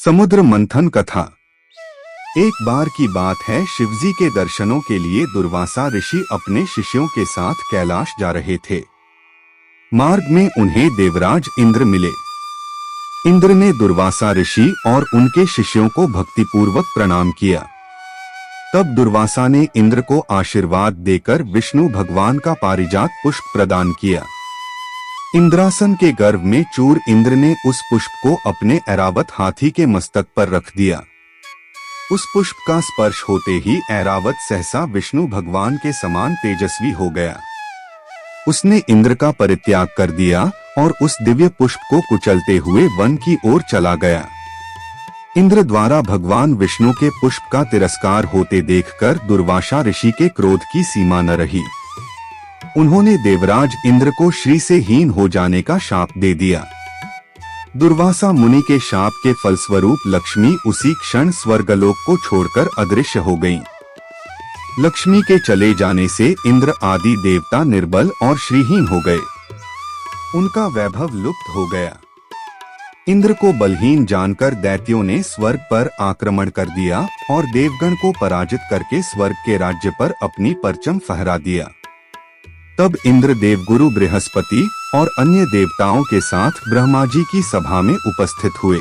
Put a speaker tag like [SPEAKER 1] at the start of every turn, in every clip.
[SPEAKER 1] समुद्र मंथन कथा। एक बार की बात है, शिवजी के दर्शनों के लिए दुर्वासा ऋषि अपने शिष्यों के साथ कैलाश जा रहे थे। मार्ग में उन्हें देवराज इंद्र मिले। इंद्र ने दुर्वासा ऋषि और उनके शिष्यों को भक्तिपूर्वक प्रणाम किया। तब दुर्वासा ने इंद्र को आशीर्वाद देकर विष्णु भगवान का पारिजात पुष्प प्रदान किया। इंद्रासन के गर्भ में चूर इंद्र ने उस पुष्प को अपने ऐरावत हाथी के मस्तक पर रख दिया। उस पुष्प का स्पर्श होते ही ऐरावत सहसा विष्णु भगवान के समान तेजस्वी हो गया। उसने इंद्र का परित्याग कर दिया और उस दिव्य पुष्प को कुचलते हुए वन की ओर चला गया। इंद्र द्वारा भगवान विष्णु के पुष्प का तिरस्कार होते देखकर दुर्वासा ऋषि के क्रोध की सीमा न रही। उन्होंने देवराज इंद्र को श्री से हीन हो जाने का शाप दे दिया। दुर्वासा मुनि के शाप के फलस्वरूप लक्ष्मी उसी क्षण स्वर्गलोक को छोड़कर अदृश्य हो गईं। लक्ष्मी के चले जाने से इंद्र आदि देवता निर्बल और श्रीहीन हो गए। उनका वैभव लुप्त हो गया। इंद्र को बलहीन जानकर दैत्यों ने स्वर्ग पर आक्रमण कर दिया और देवगण को पराजित करके स्वर्ग के राज्य पर अपनी परचम फहरा दिया। तब इंद्र देवगुरु बृहस्पति और अन्य देवताओं के साथ ब्रह्मा जी की सभा में उपस्थित हुए।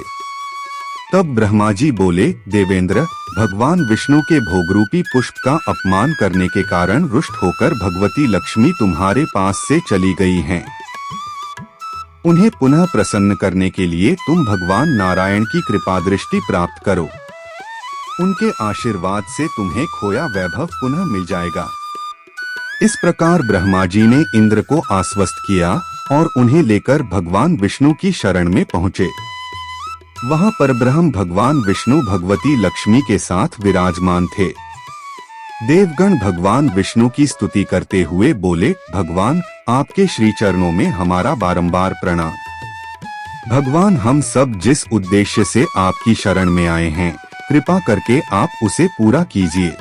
[SPEAKER 1] तब ब्रह्मा जी बोले, देवेंद्र, भगवान विष्णु के भोगरूपी पुष्प का अपमान करने के कारण रुष्ट होकर भगवती लक्ष्मी तुम्हारे पास से चली गई हैं। उन्हें पुनः प्रसन्न करने के लिए तुम भगवान नारायण की कृपा दृष्टि प्राप्त करो। उनके आशीर्वाद से तुम्हें खोया वैभव पुनः मिल जाएगा। इस प्रकार ब्रह्मा जी ने इंद्र को आश्वस्त किया और उन्हें लेकर भगवान विष्णु की शरण में पहुँचे। वहां परब्रह्म भगवान विष्णु भगवती लक्ष्मी के साथ विराजमान थे। देवगण भगवान विष्णु की स्तुति करते हुए बोले, भगवान, आपके श्री चरणों में हमारा बारंबार प्रणाम। भगवान, हम सब जिस उद्देश्य से आपकी शरण में आए हैं, कृपा करके आप उसे पूरा कीजिए।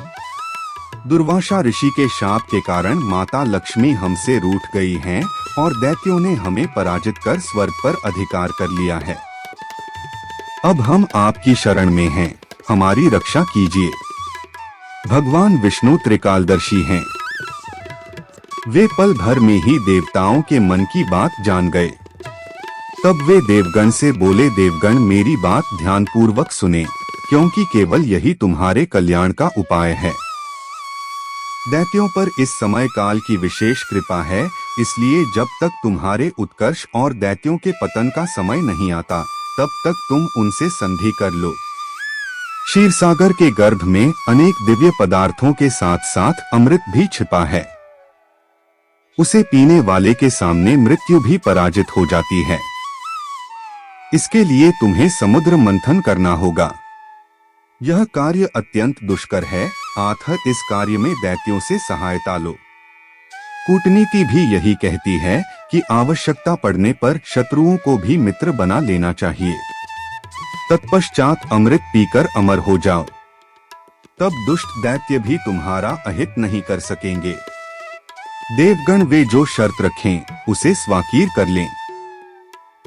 [SPEAKER 1] दुर्वासा ऋषि के शाप के कारण माता लक्ष्मी हमसे रूठ गई हैं और दैत्यों ने हमें पराजित कर स्वर्ग पर अधिकार कर लिया है। अब हम आपकी शरण में हैं, हमारी रक्षा कीजिए। भगवान विष्णु त्रिकालदर्शी हैं। वे पल भर में ही देवताओं के मन की बात जान गए। तब वे देवगण से बोले, देवगण, मेरी बात ध्यानपूर्वक सुने, क्योंकि केवल यही तुम्हारे कल्याण का उपाय है। दैत्यों पर इस समय काल की विशेष कृपा है, इसलिए जब तक तुम्हारे उत्कर्ष और दैत्यों के पतन का समय नहीं आता, तब तक तुम उनसे संधि कर लो। क्षीर सागर के गर्भ में अनेक दिव्य पदार्थों के साथ साथ अमृत भी छिपा है। उसे पीने वाले के सामने मृत्यु भी पराजित हो जाती है। इसके लिए तुम्हें समुद्र मंथन करना होगा। यह कार्य अत्यंत दुष्कर है, अतः इस कार्य में दैत्यों से सहायता लो। कूटनीति भी यही कहती है कि आवश्यकता पड़ने पर शत्रुओं को भी मित्र बना लेना चाहिए। तत्पश्चात अमृत पीकर अमर हो जाओ। तब दुष्ट दैत्य भी तुम्हारा अहित नहीं कर सकेंगे। देवगण वे जो शर्त रखें, उसे स्वाकीर कर लें।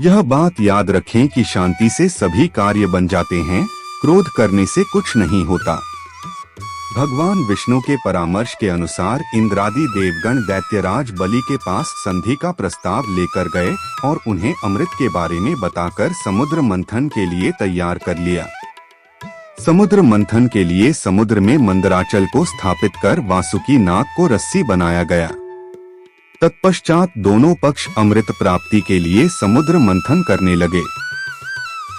[SPEAKER 1] यह बात याद रखें कि शांति से सभी कार्य बन जाते हैं, क्रोध करने से कुछ नहीं होता। भगवान विष्णु के परामर्श के अनुसार इंद्रादि देवगण दैत्यराज बलि के पास संधि का प्रस्ताव लेकर गए और उन्हें अमृत के बारे में बताकर समुद्र मंथन के लिए तैयार कर लिया। समुद्र मंथन के लिए समुद्र में मंदराचल को स्थापित कर वासुकी नाग को रस्सी बनाया गया। तत्पश्चात दोनों पक्ष अमृत प्राप्ति के लिए समुद्र मंथन करने लगे।